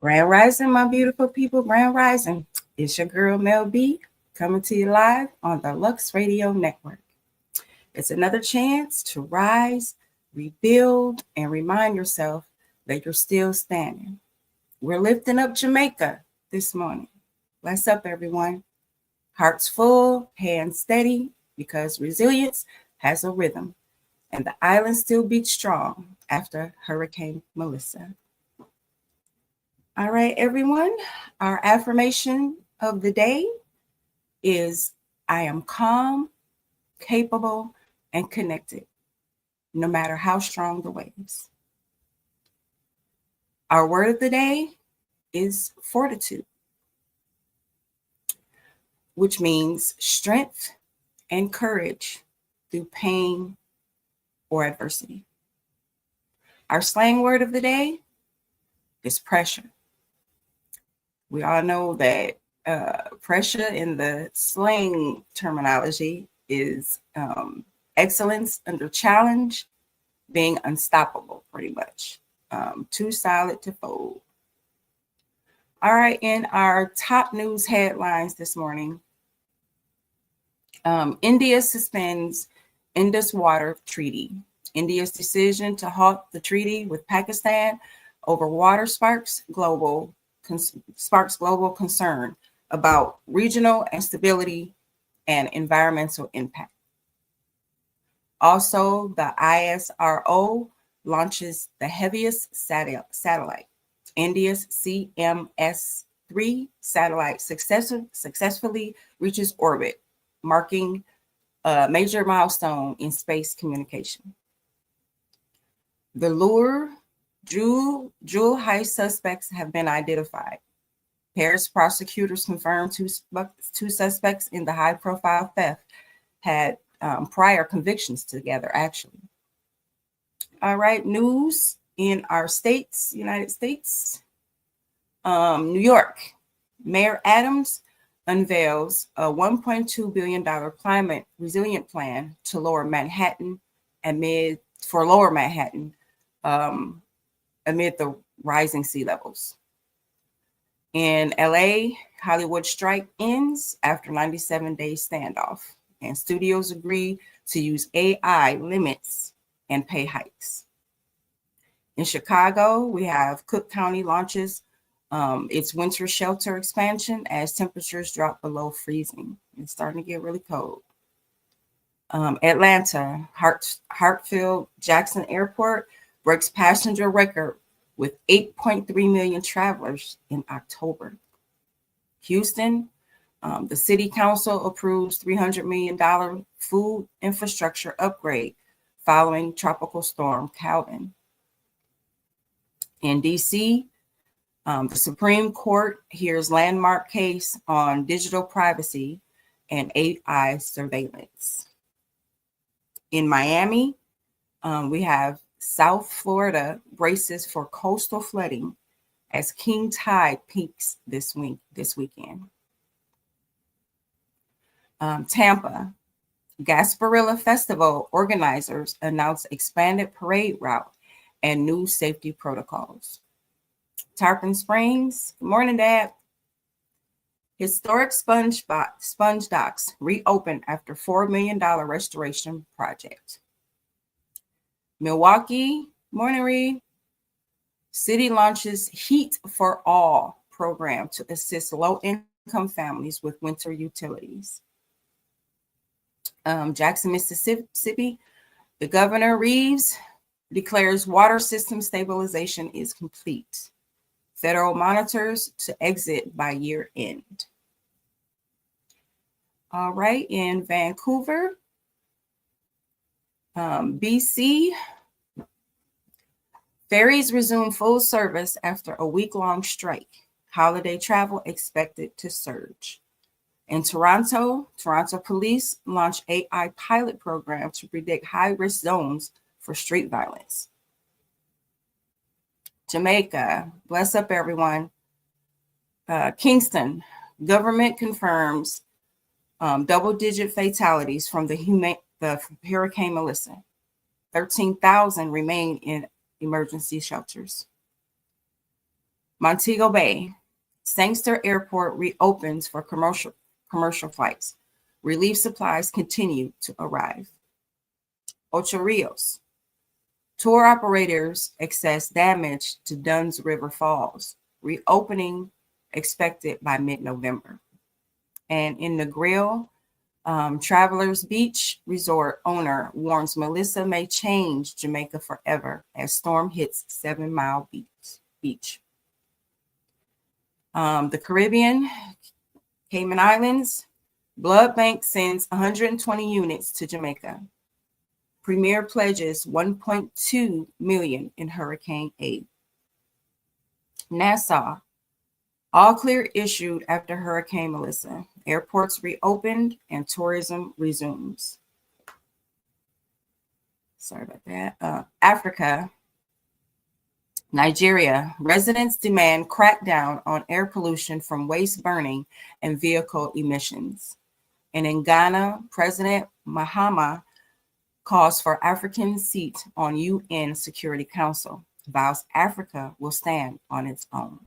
Grand Rising, my beautiful people, Grand Rising. It's your girl Mel B coming to you live on the Lux Radio Network. It's another chance to rise, rebuild, and remind yourself that you're still standing. We're lifting up Jamaica this morning. Bless up, everyone. Hearts full, hands steady, because resilience has a rhythm, and the island still beats strong after Hurricane Melissa. All right, everyone. Our affirmation of the day is I am calm, capable, and connected, no matter how strong the waves. Our word of the day is fortitude, which means strength and courage through pain or adversity. Our slang word of the day is pressure. We all know that pressure in the slang terminology is excellence under challenge, being unstoppable, pretty much. Too solid to fold. All right, in our top news headlines this morning, India suspends Indus Water Treaty. India's decision to halt the treaty with Pakistan over water sparks global concern about regional instability and environmental impact. Also, the ISRO launches the heaviest satellite. India's CMS-3 satellite successfully reaches orbit, marking a major milestone in space communication. The jewel heist suspects have been identified. Paris prosecutors confirmed two suspects in the high-profile theft had prior convictions together, actually. All right, news in our states, United States. New York, Mayor Adams unveils a $1.2 billion climate resilient plan to lower Manhattan amid the rising sea levels. In LA, Hollywood strike ends after 97-day standoff, and studios agree to use AI limits and pay hikes. In Chicago, we have Cook County launches its winter shelter expansion as temperatures drop below freezing. It's starting to get really cold. Atlanta, Hartsfield-Jackson Airport breaks passenger record with 8.3 million travelers in October. Houston, the city council approves $300 million food infrastructure upgrade following tropical storm Calvin. In DC, the Supreme Court hears landmark case on digital privacy and AI surveillance. In Miami, we have South Florida braces for coastal flooding as king tide peaks this weekend. Tampa, Gasparilla Festival organizers announce expanded parade route and new safety protocols. Tarpon Springs, good morning, Dad. Historic sponge docks reopen after $4 million restoration project. Milwaukee, morning, Reed. City launches Heat for All program to assist low-income families with winter utilities. Jackson, Mississippi, the Governor Reeves declares water system stabilization is complete. Federal monitors to exit by year end. All right, in Vancouver, BC, ferries resume full service after a week-long strike. Holiday travel expected to surge. In Toronto police launch AI pilot program to predict high-risk zones for street violence. Jamaica, bless up everyone. Kingston, government confirms double-digit fatalities from the Hurricane Melissa. 13,000 remain in emergency shelters. Montego Bay, Sangster Airport reopens for commercial flights. Relief supplies continue to arrive. Ocho Rios, tour operators assess damage to Dunn's River Falls. Reopening expected by mid-November. And in Negril, Travelers Beach Resort owner warns Melissa may change Jamaica forever as storm hits 7 Mile Beach. The Caribbean, Cayman Islands, Blood Bank sends 120 units to Jamaica. Premier pledges $1.2 million in hurricane aid. Nassau, all clear issued after Hurricane Melissa. Airports reopened and tourism resumes. Sorry about that. Africa, Nigeria, residents demand crackdown on air pollution from waste burning and vehicle emissions. And in Ghana, President Mahama calls for African seat on UN Security Council, vows Africa will stand on its own.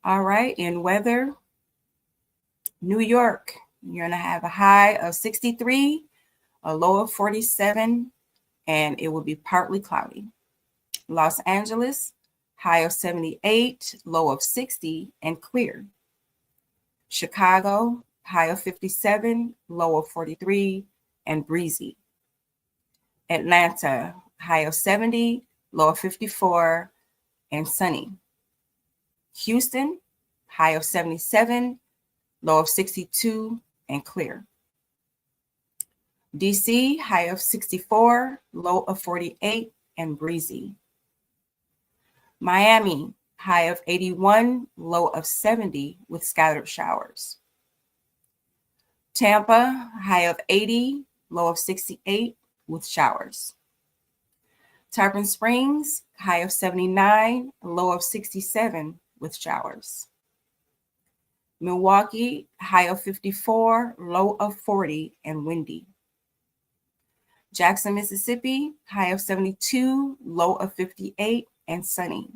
All right, in weather, New York, you're going to have a high of 63, a low of 47, and it will be partly cloudy. Los Angeles, high of 78, low of 60, and clear. Chicago, high of 57, low of 43, and breezy. Atlanta, high of 70, low of 54, and sunny. Houston, high of 77, low of 62, and clear. DC, high of 64, low of 48, and breezy. Miami, high of 81, low of 70, with scattered showers. Tampa, high of 80, low of 68, with showers. Tarpon Springs, high of 79, low of 67, with showers. Milwaukee, high of 54, low of 40, and windy. Jackson, Mississippi, high of 72, low of 58, and sunny.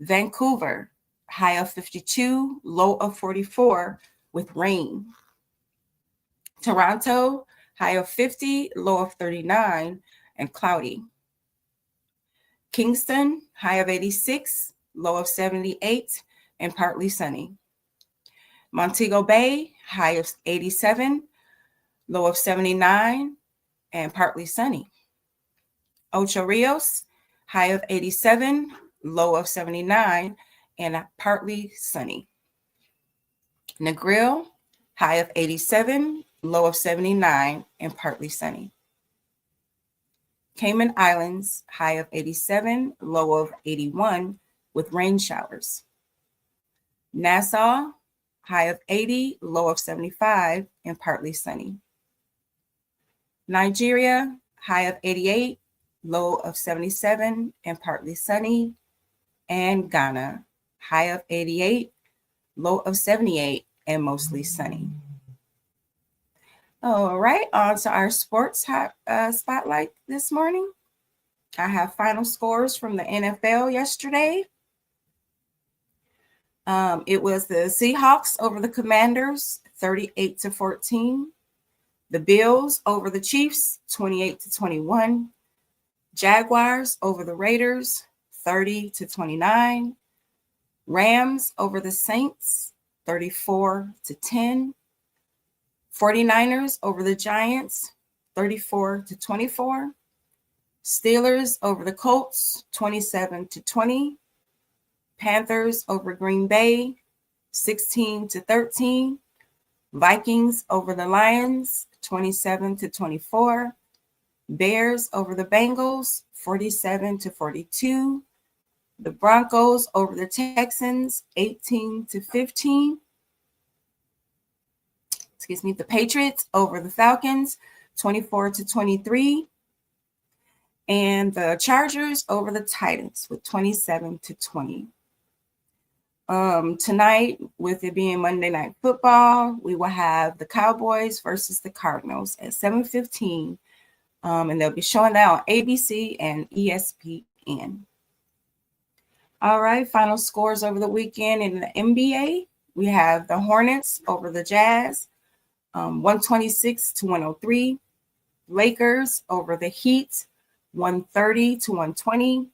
Vancouver, high of 52, low of 44, with rain. Toronto, high of 50, low of 39, and cloudy. Kingston, high of 86, low of 78, and partly sunny. Montego Bay, high of 87, low of 79, and partly sunny. Ocho Rios, high of 87, low of 79, and partly sunny. Negril, high of 87, low of 79, and partly sunny. Cayman Islands, high of 87, low of 81, with rain showers. Nassau, high of 80, low of 75, and partly sunny. Nigeria, high of 88, low of 77, and partly sunny. And Ghana, high of 88, low of 78, and mostly sunny. All right, on to our sports spotlight this morning. I have final scores from the NFL yesterday. It was the Seahawks over the Commanders, 38-14. The Bills over the Chiefs, 28-21. Jaguars over the Raiders, 30-29. Rams over the Saints, 34-10. 49ers over the Giants, 34-24. Steelers over the Colts, 27-20. Panthers over Green Bay, 16-13. Vikings over the Lions, 27-24. Bears over the Bengals, 47-42. The Broncos over the Texans, 18-15. The Patriots over the Falcons, 24-23. And the Chargers over the Titans with 27-20. Tonight, with it being Monday Night Football, we will have the Cowboys versus the Cardinals at 7:15. And they'll be showing that on ABC and ESPN. All right, final scores over the weekend in the NBA. We have the Hornets over the Jazz, 126 to 103. Lakers over the Heat, 130 to 120.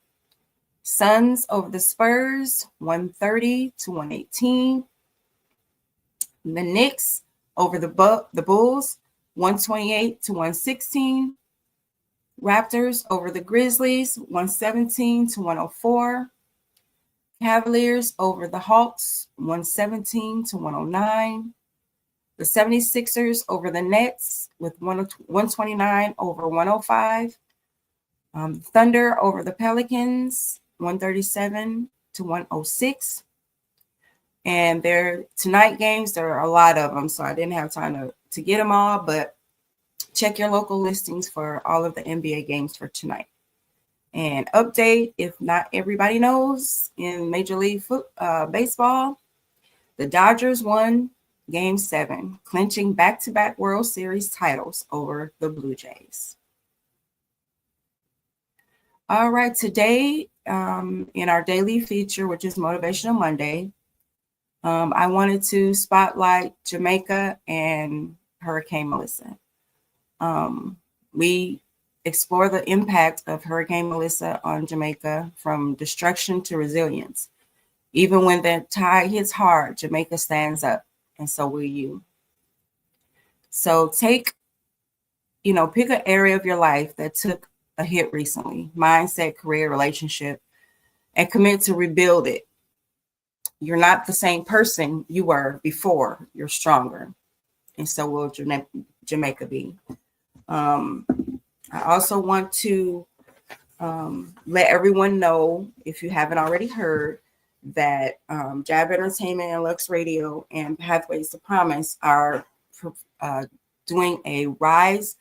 Suns over the Spurs, 130 to 118. The Knicks over the Bulls, 128 to 116. Raptors over the Grizzlies, 117 to 104. Cavaliers over the Hawks, 117 to 109. The 76ers over the Nets with 129 over 105. Thunder over the Pelicans, 137 to 106. And their tonight games, there are a lot of them, so I didn't have time to get them all, but check your local listings for all of the NBA games for tonight. And update, if not everybody knows, in Major League Baseball, the Dodgers won Game 7, clinching back-to-back World Series titles over the Blue Jays. All right, today in our daily feature, which is Motivational Monday, I wanted to spotlight Jamaica and Hurricane Melissa. We explore the impact of Hurricane Melissa on Jamaica, from destruction to resilience. Even when the tide hits hard, Jamaica stands up, and so will you. So pick an area of your life that took a hit recently, mindset, career, relationship, and commit to rebuild it. You're not the same person you were before. You're stronger, and so will Jamaica be. I also want to let everyone know, if you haven't already heard, that J.A.B Entertainment and Lux Radio and Pathways to Promise are doing a Rise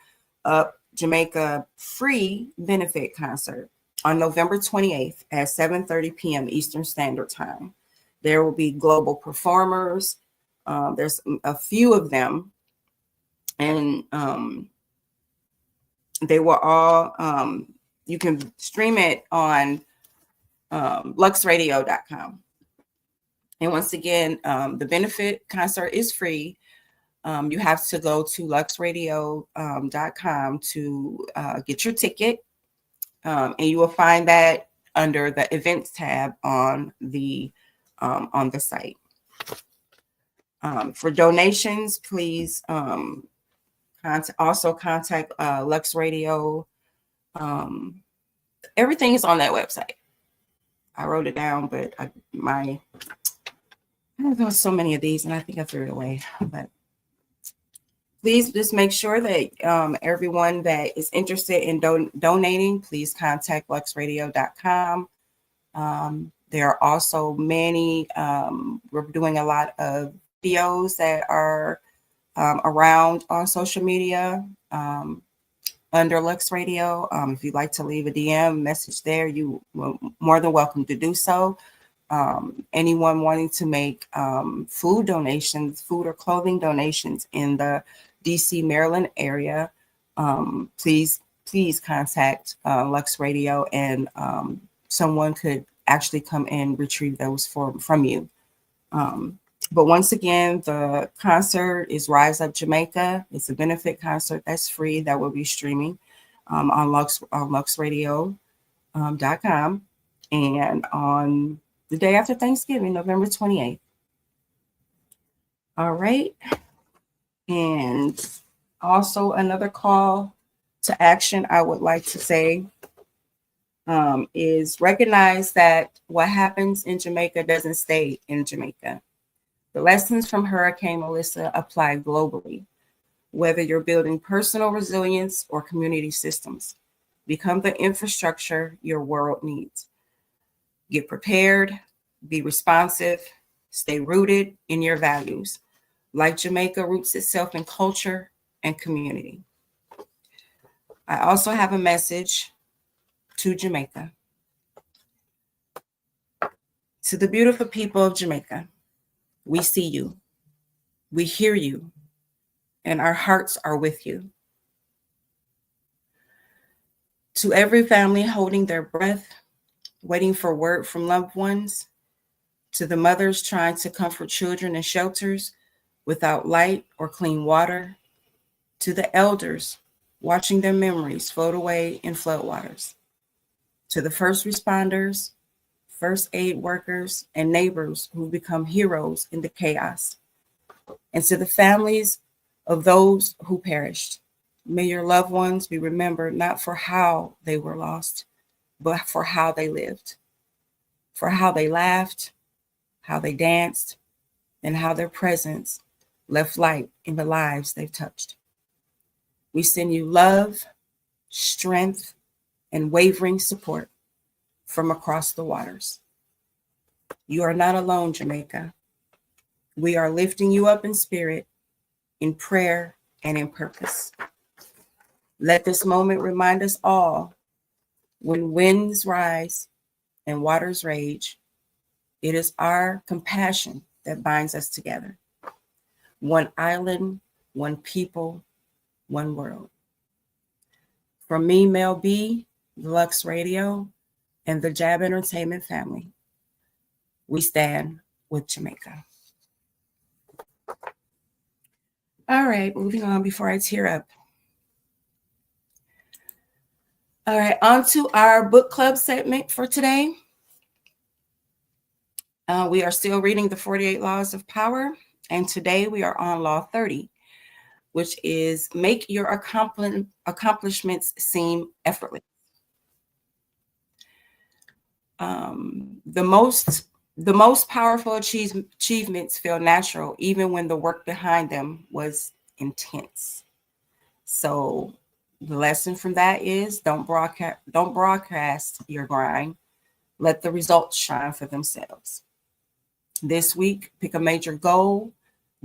Up Jamaica free benefit concert on November 28th at 7:30 p.m. Eastern Standard Time. There will be global performers. There's a few of them, and they will all, you can stream it on luxradio.com. And once again, the benefit concert is free. You have to go to luxradio.com to get your ticket. And you will find that under the events tab on the site. For donations, please also contact Lux Radio. Everything is on that website. I wrote it down, but there was so many of these, and I think I threw it away. But please just make sure that everyone that is interested in donating, please contact luxradio.com. There are also many, we're doing a lot of videos that are around on social media under Lux Radio. If you'd like to leave a DM message there, you are more than welcome to do so. Anyone wanting to make food donations, food or clothing donations in the DC, Maryland area, please contact Lux Radio, and someone could actually come and retrieve those from you. But once again, the concert is Rise Up Jamaica. It's a benefit concert that's free, that will be streaming on luxradio.com, and on the day after Thanksgiving, November 28th. All right. And also another call to action I would like to say is recognize that what happens in Jamaica doesn't stay in Jamaica. The lessons from Hurricane Melissa apply globally, whether you're building personal resilience or community systems. Become the infrastructure your world needs. Get prepared, be responsive, stay rooted in your values. Like Jamaica roots itself in culture and community. I also have a message to Jamaica. To the beautiful people of Jamaica, we see you, we hear you, and our hearts are with you. To every family holding their breath, waiting for word from loved ones, to the mothers trying to comfort children in shelters without light or clean water, to the elders watching their memories float away in floodwaters, to the first responders, first aid workers, and neighbors who become heroes in the chaos, and to the families of those who perished. May your loved ones be remembered not for how they were lost, but for how they lived, for how they laughed, how they danced, and how their presence left light in the lives they've touched. We send you love, strength, and wavering support from across the waters. You are not alone, Jamaica. We are lifting you up in spirit, in prayer, and in purpose. Let this moment remind us all, when winds rise and waters rage, it is our compassion that binds us together. One island, one people, one world. From me, Mel B, Lux Radio, and the J.A.B Entertainment family, we stand with Jamaica. All right, moving on before I tear up. All right, on to our book club segment for today. We are still reading the 48 Laws of Power, and today we are on Law 30, which is make your accomplishments seem effortless. The most powerful achievements feel natural, even when the work behind them was intense. So the lesson from that is don't broadcast your grind. Let the results shine for themselves. This week, pick a major goal,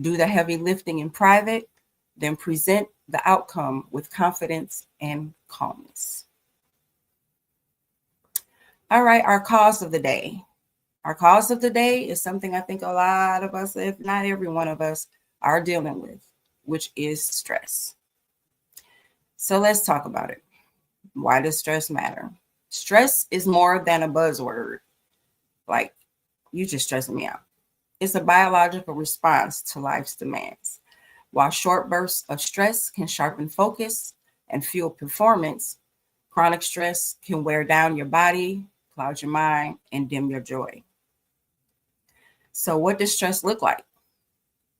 do the heavy lifting in private, then present the outcome with confidence and calmness. All right, our cause of the day. Our cause of the day is something I think a lot of us, if not every one of us, are dealing with, which is stress. So let's talk about it. Why does stress matter? Stress is more than a buzzword. Like, you just stressing me out. It's a biological response to life's demands. While short bursts of stress can sharpen focus and fuel performance, chronic stress can wear down your body, cloud your mind, and dim your joy. So what does stress look like?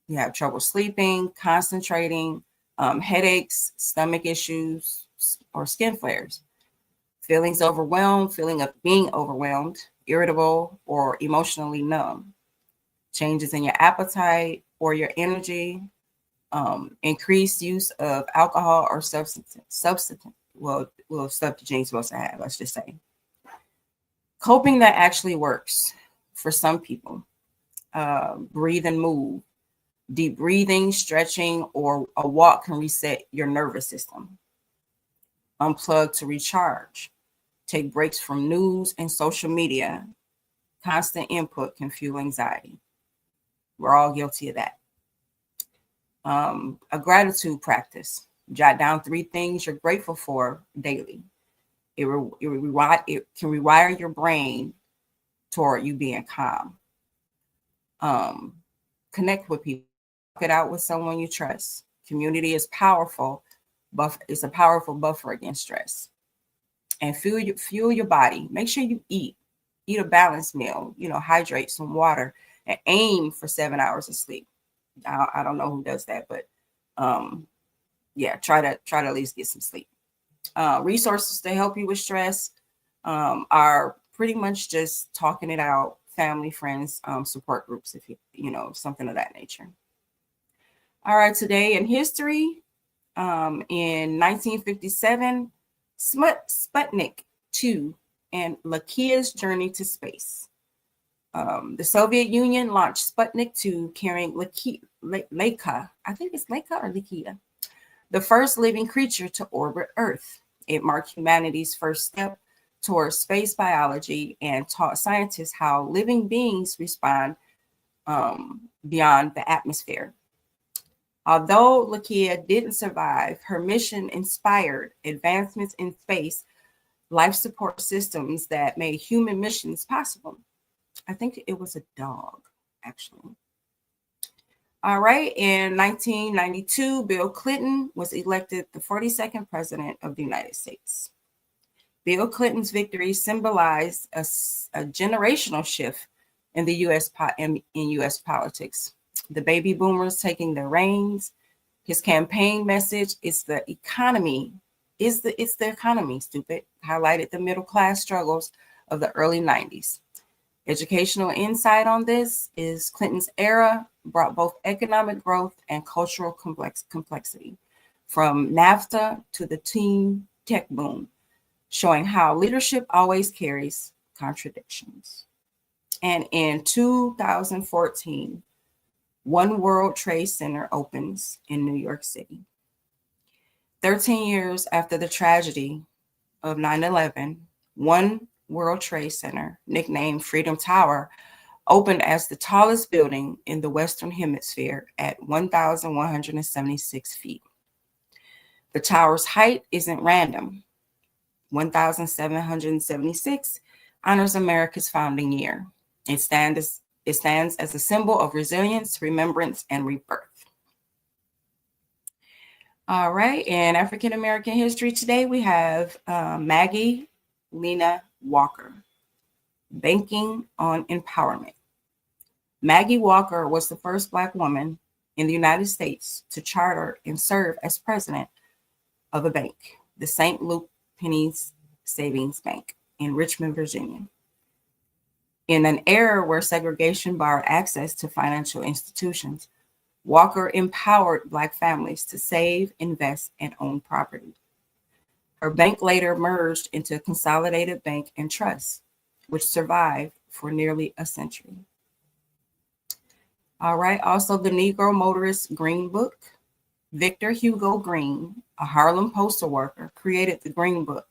You have trouble sleeping, concentrating, headaches, stomach issues, or skin flares. Feelings overwhelmed, feeling of being overwhelmed, irritable, or emotionally numb. Changes in your appetite or your energy, increased use of alcohol or substance. Well, stuff the gene's supposed to have, let's just say. Coping that actually works for some people. Breathe and move. Deep breathing, stretching, or a walk can reset your nervous system. Unplug to recharge. Take breaks from news and social media. Constant input can fuel anxiety. We're all guilty of that. A gratitude practice. Jot down 3 things you're grateful for daily. It can rewire your brain toward you being calm. Connect with people. Talk it out with someone you trust. Community is powerful. It's a powerful buffer against stress. And fuel your body. Make sure you eat a balanced meal. Hydrate, some water, and aim for 7 hours of sleep. I don't know who does that, but try to at least get some sleep. Resources to help you with stress are pretty much just talking it out, family, friends, support groups, if something of that nature. All right, today in history, in 1957, Sputnik 2 and Lakia's journey to space. The Soviet Union launched Sputnik 2 carrying Laika, I think it's Laika or Lakia, the first living creature to orbit Earth. It marked humanity's first step towards space biology and taught scientists how living beings respond beyond the atmosphere. Although Lakia didn't survive, her mission inspired advancements in space life support systems that made human missions possible. I think it was a dog, actually. All right. In 1992, Bill Clinton was elected the 42nd president of the United States. Bill Clinton's victory symbolized a generational shift in the in U.S. politics. The baby boomers taking the reins. His campaign message is the economy. It's the economy, stupid. Highlighted the middle class struggles of the early 90s. Educational insight on this is Clinton's era brought both economic growth and cultural complexity, from NAFTA to the teen tech boom, showing how leadership always carries contradictions. And in 2014, One World Trade Center opens in New York City. 13 years after the tragedy of 9/11, One World Trade Center, nicknamed Freedom Tower, opened as the tallest building in the Western Hemisphere at 1,176 feet. The tower's height isn't random. 1,776 honors America's founding year. It stands as a symbol of resilience, remembrance, and rebirth. All right, in African American history today, we have Maggie Lena Walker, Banking on Empowerment. Maggie Walker was the first Black woman in the United States to charter and serve as president of a bank, the St. Luke Penny's Savings Bank in Richmond, Virginia. In an era where segregation barred access to financial institutions, Walker empowered Black families to save, invest, and own property. Her bank later merged into a Consolidated Bank and Trust, which survived for nearly a century. All right, also the Negro Motorist Green Book. Victor Hugo Green, a Harlem postal worker, created the Green Book,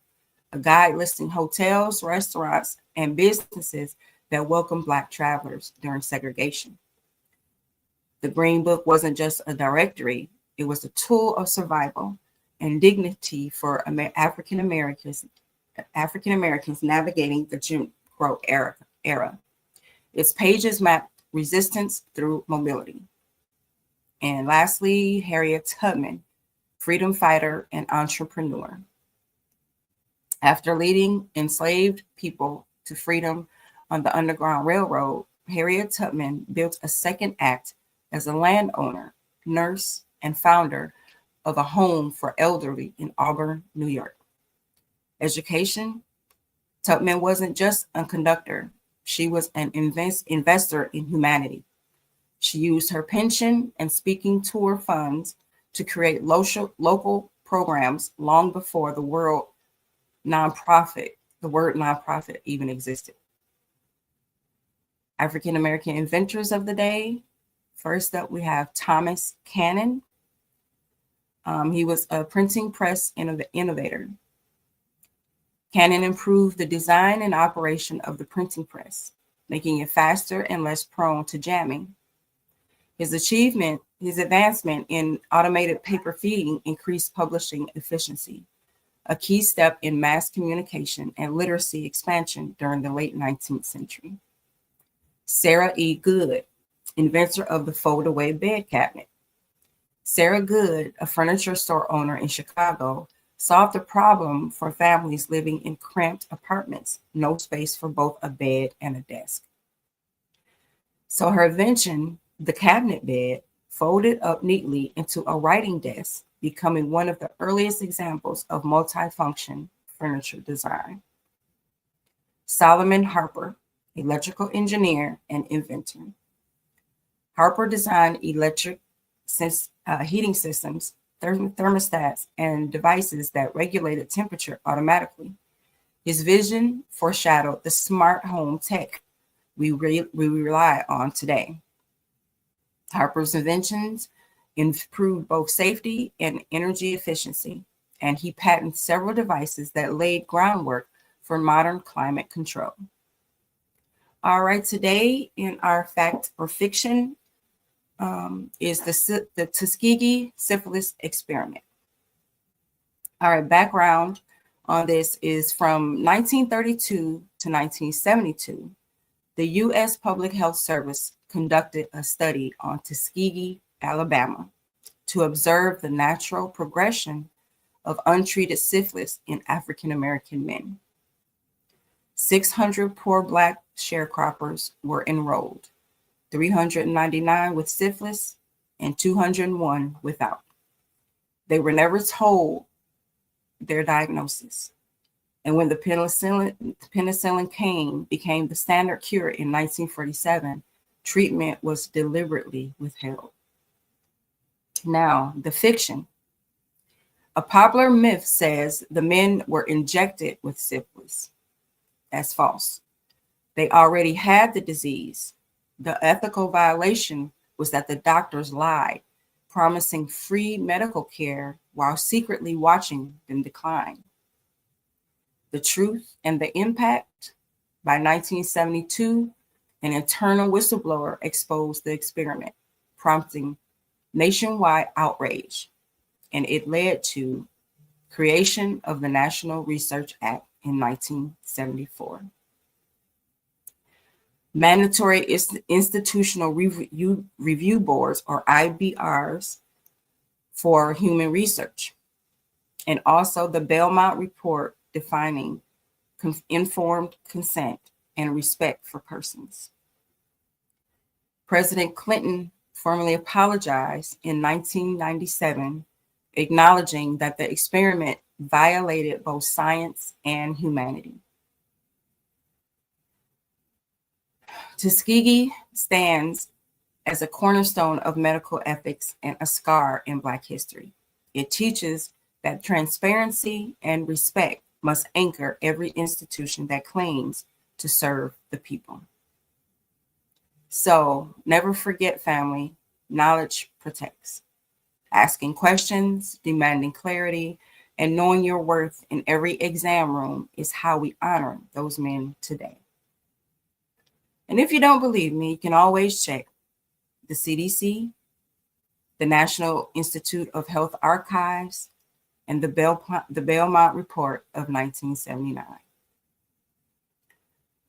a guide listing hotels, restaurants, and businesses that welcomed Black travelers during segregation. The Green Book wasn't just a directory, it was a tool of survival and dignity for African Americans navigating the Jim Crow era. Its pages mapped resistance through mobility. And lastly, Harriet Tubman, freedom fighter and entrepreneur. After leading enslaved people to freedom on the Underground Railroad, Harriet Tubman built a second act as a landowner, nurse, and founder of a home for elderly in Auburn, New York. Education, Tubman wasn't just a conductor. She was an investor in humanity. She used her pension and speaking tour funds to create local programs long before the word nonprofit even existed. African American inventors of the day. First up, we have Thomas Cannon. He was a printing press innovator. Cannon improved the design and operation of the printing press, making it faster and less prone to jamming. His advancement in automated paper feeding increased publishing efficiency, a key step in mass communication and literacy expansion during the late 19th century. Sarah E. Good, inventor of the fold-away bed cabinet. Sarah Good, a furniture store owner in Chicago, solved the problem for families living in cramped apartments, no space for both a bed and a desk. So her invention, the cabinet bed, folded up neatly into a writing desk, becoming one of the earliest examples of multifunction furniture design. Solomon Harper, electrical engineer and inventor. Harper designed electric heating systems, thermostats, and devices that regulated temperature automatically. His vision foreshadowed the smart home tech we rely on today. Harper's inventions improved both safety and energy efficiency, and he patented several devices that laid groundwork for modern climate control. All right, today in our fact or fiction is the Tuskegee syphilis experiment. All right, background on this is from 1932 to 1972, the U.S. Public Health Service conducted a study on Tuskegee, Alabama, to observe the natural progression of untreated syphilis in African American men. 600 poor Black sharecroppers were enrolled, 399 with syphilis and 201 without. They were never told their diagnosis. And when the penicillin became the standard cure in 1947, treatment was deliberately withheld. Now, the fiction. A popular myth says the men were injected with syphilis. That's false. They already had the disease. The ethical violation was that the doctors lied, promising free medical care while secretly watching them decline. The truth and the impact. By 1972, an internal whistleblower exposed the experiment, prompting nationwide outrage, and it led to creation of the National Research Act in 1974. Mandatory institutional review boards, or IBRs, for human research, and also the Belmont Report defining informed consent and respect for persons. President Clinton formally apologized in 1997, acknowledging that the experiment violated both science and humanity. Tuskegee stands as a cornerstone of medical ethics and a scar in Black history. It teaches that transparency and respect must anchor every institution that claims to serve the people. So never forget, family, knowledge protects. Asking questions, demanding clarity, and knowing your worth in every exam room is how we honor those men today. And if you don't believe me, you can always check the CDC, the National Institute of Health Archives, and the Belmont Report of 1979.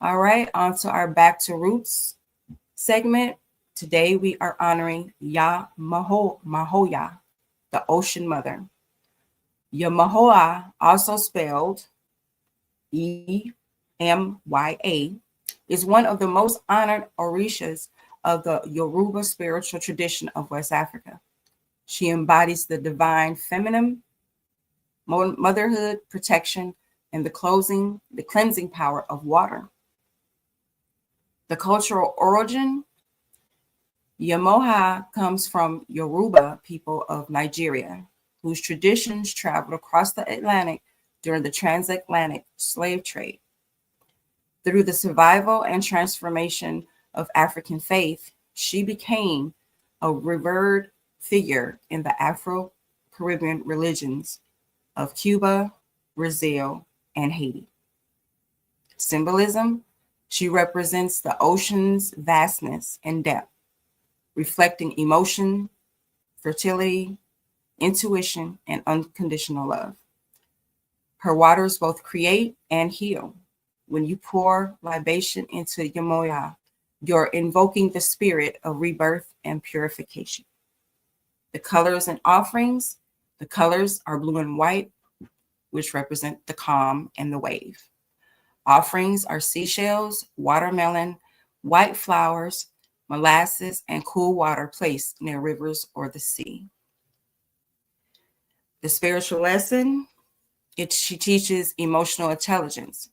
All right, on to our Back to Roots segment. Today we are honoring Yamahoya, the Ocean Mother. Yamahoa, also spelled Emya, is one of the most honored orishas of the Yoruba spiritual tradition of West Africa. She embodies the divine feminine, motherhood, protection, and the cleansing power of water. The cultural origin. Yamoha comes from Yoruba people of Nigeria, whose traditions traveled across the Atlantic during the transatlantic slave trade. Through the survival and transformation of African faith, she became a revered figure in the Afro-Caribbean religions of Cuba, Brazil, and Haiti. Symbolism. She represents the ocean's vastness and depth, reflecting emotion, fertility, intuition, and unconditional love. Her waters both create and heal. When you pour libation into Yamoya, you're invoking the spirit of rebirth and purification. The colors and offerings. The colors are blue and white, which represent the calm and the wave. Offerings are seashells, watermelon, white flowers, molasses, and cool water placed near rivers or the sea. The spiritual lesson. She teaches emotional intelligence.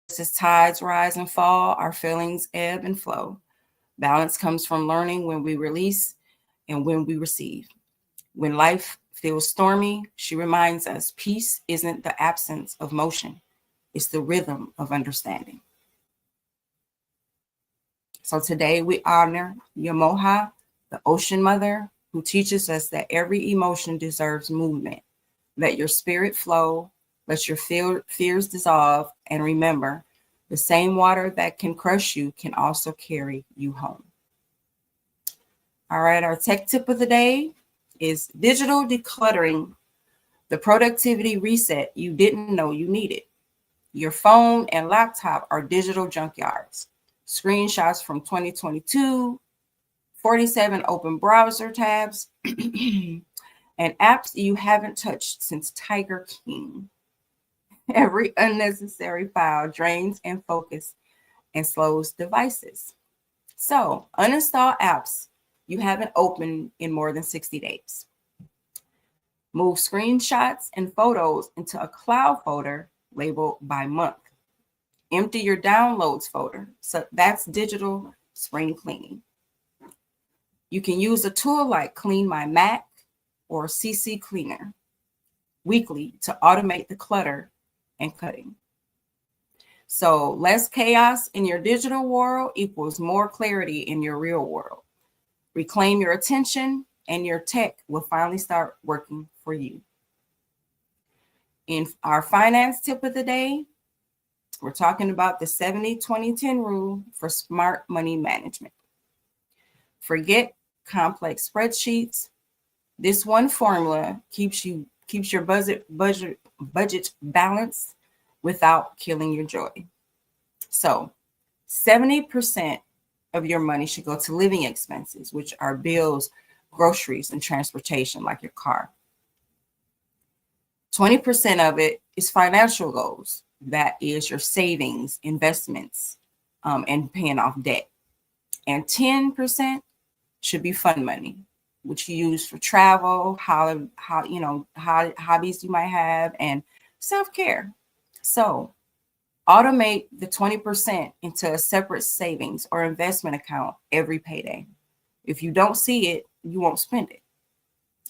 Just as tides rise and fall, our feelings ebb and flow. Balance comes from learning when we release and when we receive. When life feels stormy, she reminds us peace isn't the absence of motion, it's the rhythm of understanding. So today we honor Yamoha, the Ocean Mother, who teaches us that every emotion deserves movement. Let your spirit flow, let your fears dissolve, and remember, the same water that can crush you can also carry you home. All right, our tech tip of the day is digital decluttering The productivity reset you didn't know you needed. Your phone and laptop are digital junkyards. Screenshots from 2022, 47 open browser tabs, and apps you haven't touched since Tiger King. Every unnecessary file drains and focus and slows devices. So, uninstall apps you haven't opened in more than 60 days. Move screenshots and photos into a cloud folder labeled by month. Empty your downloads folder. So that's digital spring cleaning. You can use a tool like Clean My Mac or CC Cleaner weekly to automate the clutter and cutting. So less chaos in your digital world equals more clarity in your real world. Reclaim your attention and your tech will finally start working for you. In our finance tip of the day, we're talking about the 70-20-10 rule for smart money management. Forget complex spreadsheets. This one formula keeps your budget balanced without killing your joy. So 70% of your money should go to living expenses, which are bills, groceries, and transportation, like your car. 20% of it is financial goals. That is your savings, investments, and paying off debt. And 10% should be fun money, which you use for travel, hobbies you might have, and self-care. So automate the 20% into a separate savings or investment account every payday. If you don't see it, you won't spend it.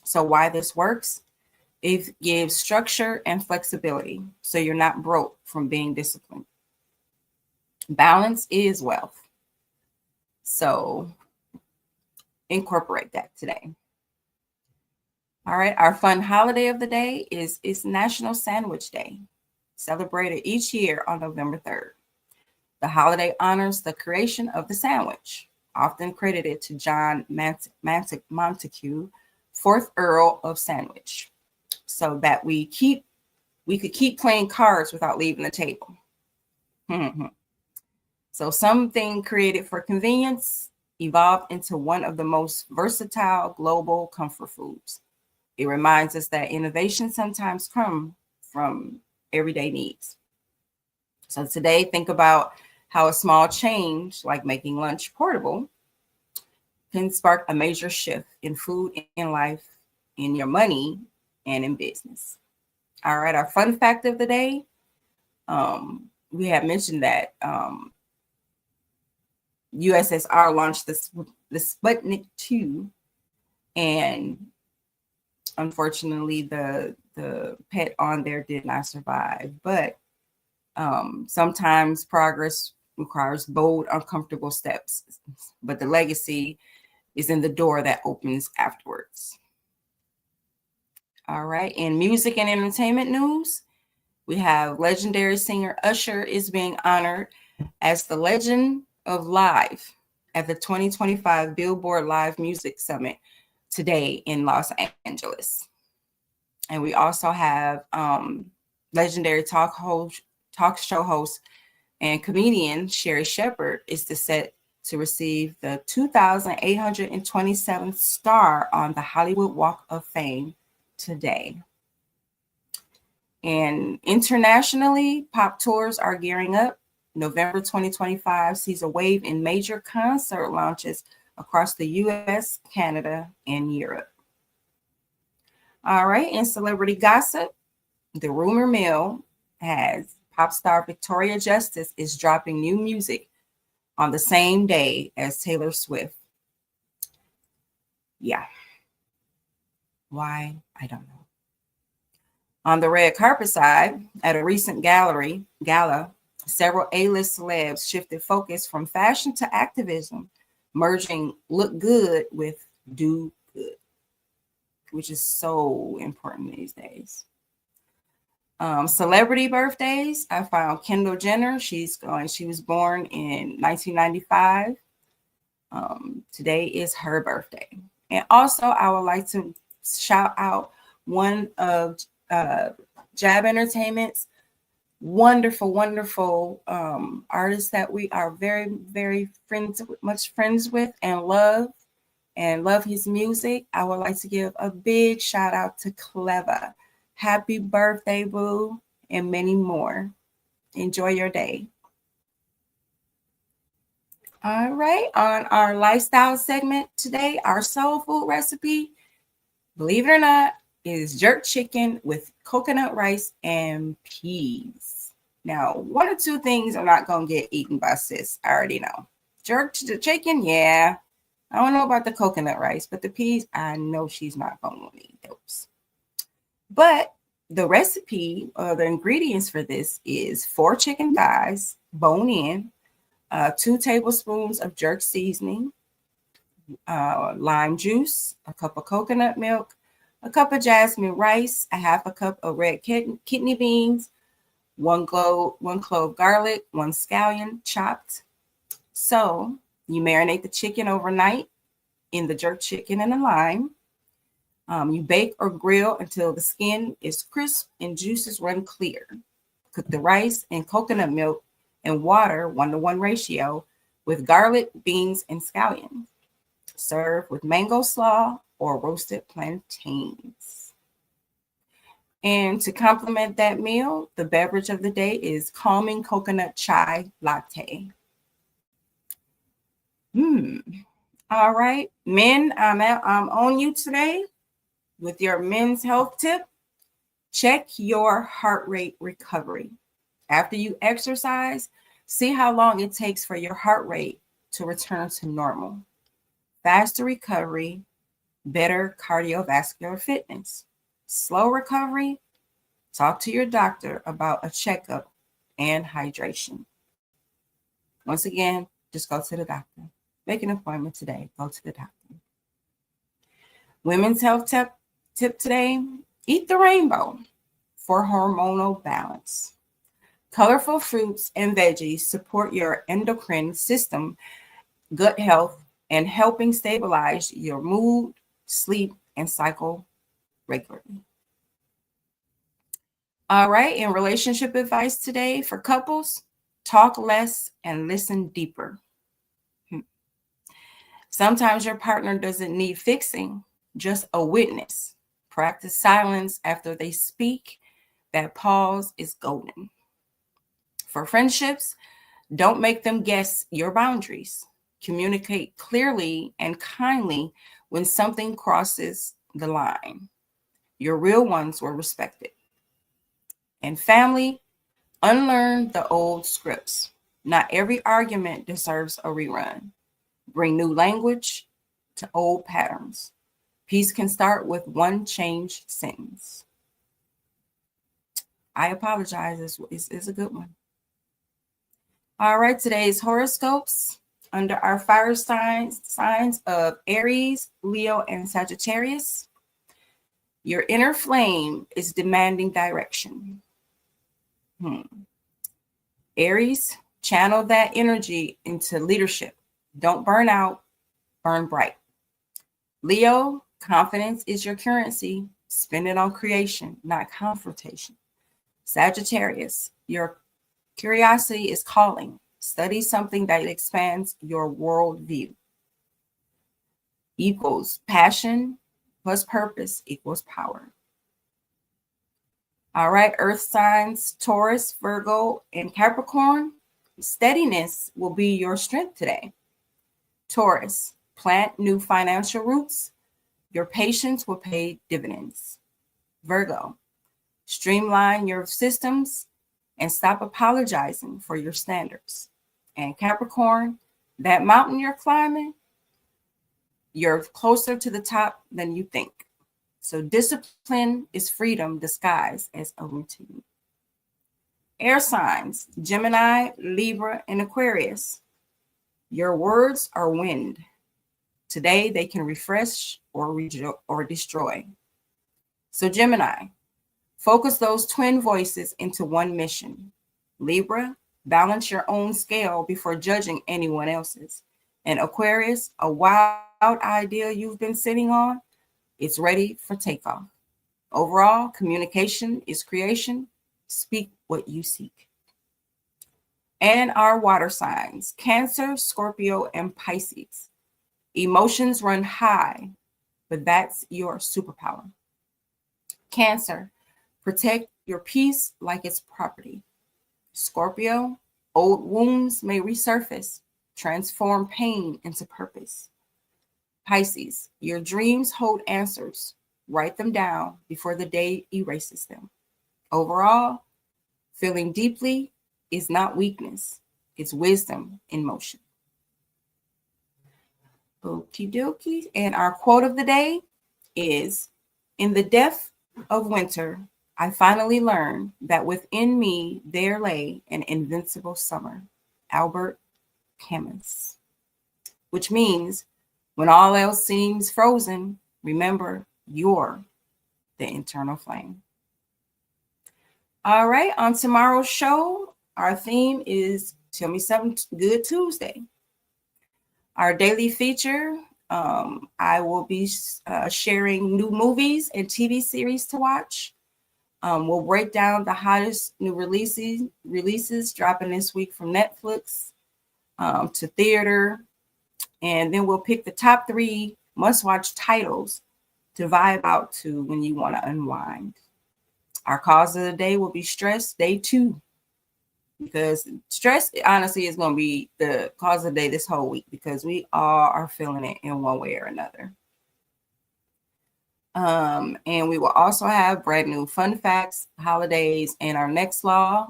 So why this works? It gives structure and flexibility, so you're not broke from being disciplined. Balance is wealth. So incorporate that today. All right, our fun holiday of the day is National Sandwich Day, celebrated each year on November 3rd. The holiday honors the creation of the sandwich, often credited to John Montague, 4th Earl of Sandwich, so that we could keep playing cards without leaving the table. So something created for convenience evolved into one of the most versatile global comfort foods. It reminds us that innovation sometimes comes from everyday needs. So today, think about how a small change, like making lunch portable, can spark a major shift in food, in life, in your money, and in business. All right, our fun fact of the day. We have mentioned that USSR launched the Sputnik 2, and unfortunately, the pet on there did not survive. But sometimes progress requires bold, uncomfortable steps, but the legacy is in the door that opens afterwards. All right, in music and entertainment news, we have legendary singer Usher is being honored as the Legend of Live at the 2025 Billboard Live Music Summit today in Los Angeles. And we also have legendary talk show host and comedian Sherry Shepherd is set to receive the 2,827th star on the Hollywood Walk of Fame today. And internationally, pop tours are gearing up. November 2025 sees a wave in major concert launches across the US, Canada, and Europe. All right, in celebrity gossip, the rumor mill has pop star Victoria Justice is dropping new music on the same day as Taylor Swift. Yeah. Why? I don't know. On the red carpet side, at a recent gala, several A-list celebs shifted focus from fashion to activism, merging look good with do good, which is so important these days. Celebrity birthdays, I found Kendall Jenner. She was born in 1995. Today is her birthday. And also, I would like to shout out one of J.A.B Entertainment's wonderful artists that we are very much friends with and love his music. I would like to give a big shout out to Clever. Happy birthday, boo, and many more. Enjoy your day. All right, on our lifestyle segment today, our soul food recipe, believe it or not, is jerk chicken with coconut rice and peas. Now, one or two things are not going to get eaten by sis. I already know. Jerk chicken, yeah. I don't know about the coconut rice, but the peas, I know she's not going to eat those. But the recipe, the ingredients for this is 4 chicken thighs, bone in, 2 tablespoons of jerk seasoning, lime juice, a cup of coconut milk, a cup of jasmine rice, a half a cup of red kidney beans, one clove garlic, 1 scallion chopped. So you marinate the chicken overnight in the jerk chicken and the lime. You bake or grill until the skin is crisp and juices run clear. Cook the rice in coconut milk and water 1-to-1 ratio with garlic, beans, and scallions. Serve with mango slaw or roasted plantains. And to complement that meal, the beverage of the day is calming coconut chai latte. All right, men, I'm on you today with your men's health tip. Check your heart rate recovery. After you exercise, see how long it takes for your heart rate to return to normal. Faster recovery, better cardiovascular fitness. Slow recovery, talk to your doctor about a checkup and hydration. Once again, just go to the doctor. Make an appointment today. Go to the doctor. Women's health tip today, eat the rainbow for hormonal balance. Colorful fruits and veggies support your endocrine system, gut health, and helping stabilize your mood, sleep, and cycle regularly. All right, in relationship advice today for couples, talk less and listen deeper. Sometimes your partner doesn't need fixing, just a witness. Practice silence after they speak. That pause is golden. For friendships, don't make them guess your boundaries. Communicate clearly and kindly when something crosses the line. Your real ones were respected. And family, unlearn the old scripts. Not every argument deserves a rerun. Bring new language to old patterns. Peace can start with one changed sentence. I apologize is a good one. All right, today's horoscopes under our fire signs of Aries, Leo, and Sagittarius. Your inner flame is demanding direction. Aries, channel that energy into leadership. Don't burn out, burn bright. Leo, confidence is your currency. Spend it on creation, not confrontation. Sagittarius, your curiosity is calling. Study something that expands your worldview. Equals passion plus purpose equals power. All right, earth signs, Taurus, Virgo, and Capricorn. Steadiness will be your strength today. Taurus, plant new financial roots. Your patience will pay dividends. Virgo, streamline your systems and stop apologizing for your standards. And Capricorn, that mountain you're climbing, you're closer to the top than you think. So discipline is freedom disguised as a routine. Air signs, Gemini, Libra, and Aquarius. Your words are wind. Today they can refresh or destroy. So Gemini, focus those twin voices into one mission. Libra, balance your own scale before judging anyone else's. And Aquarius, a wild idea you've been sitting on, it's ready for takeoff. Overall, communication is creation. Speak what you seek. And our water signs, Cancer, Scorpio, and Pisces. Emotions run high, but that's your superpower. Cancer, protect your peace like it's property. Scorpio, old wounds may resurface, transform pain into purpose. Pisces, your dreams hold answers. Write them down before the day erases them. Overall, feeling deeply is not weakness, it's wisdom in motion. Okie dokie. And our quote of the day is, in the depth of winter, I finally learned that within me there lay an invincible summer. Albert Camus. Which means when all else seems frozen, remember you're the internal flame. All right, on tomorrow's show, our theme is Tell Me Something Good Tuesday. Our daily feature, I will be sharing new movies and TV series to watch. We'll break down the hottest new releases dropping this week from Netflix to theater. And then we'll pick the top 3 must-watch titles to vibe out to when you want to unwind. Our cause of the day will be stress, day 2. Because stress, honestly, is going to be the cause of the day this whole week because we all are feeling it in one way or another. And we will also have brand new fun facts, holidays, and our next law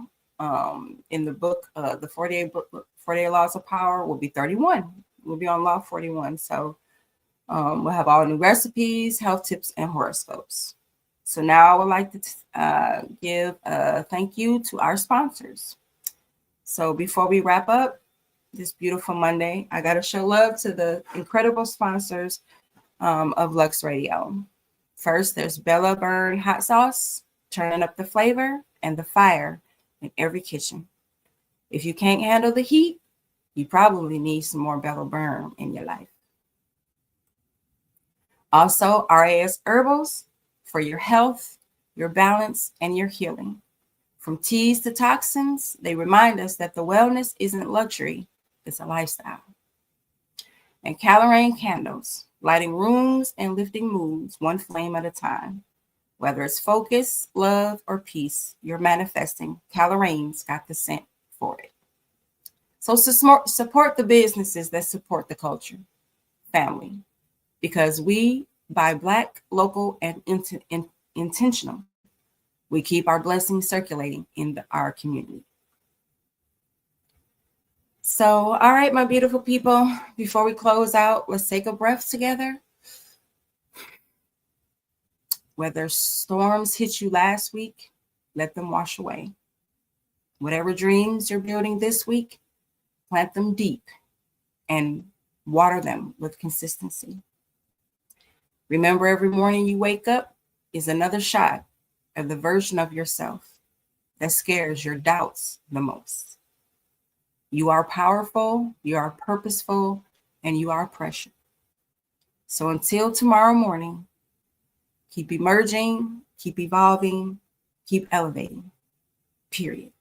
in the book, the 48 Laws of Power will be 31. We'll be on law 41. So we'll have all new recipes, health tips, and horoscopes. So now I would like to give a thank you to our sponsors. So before we wrap up this beautiful Monday, I got to show love to the incredible sponsors of Lux Radio. First, there's Bella Burn Hot Sauce, turning up the flavor and the fire in every kitchen. If you can't handle the heat, you probably need some more Bella Burn in your life. Also, RAS Herbals for your health, your balance, and your healing. From teas to toxins, they remind us that the wellness isn't luxury, it's a lifestyle. And Calorane Candles, lighting rooms and lifting moods one flame at a time. Whether it's focus, love, or peace, you're manifesting. Calorane's got the scent for it. So support the businesses that support the culture, family, because we buy Black, local, and intentional. We keep our blessings circulating in our community. So, all right, my beautiful people, before we close out, let's take a breath together. Whether storms hit you last week, let them wash away. Whatever dreams you're building this week, plant them deep and water them with consistency. Remember, every morning you wake up is another shot of the version of yourself that scares your doubts the most. You are powerful, you are purposeful, and you are precious. So until tomorrow morning, keep emerging, keep evolving, keep elevating, period.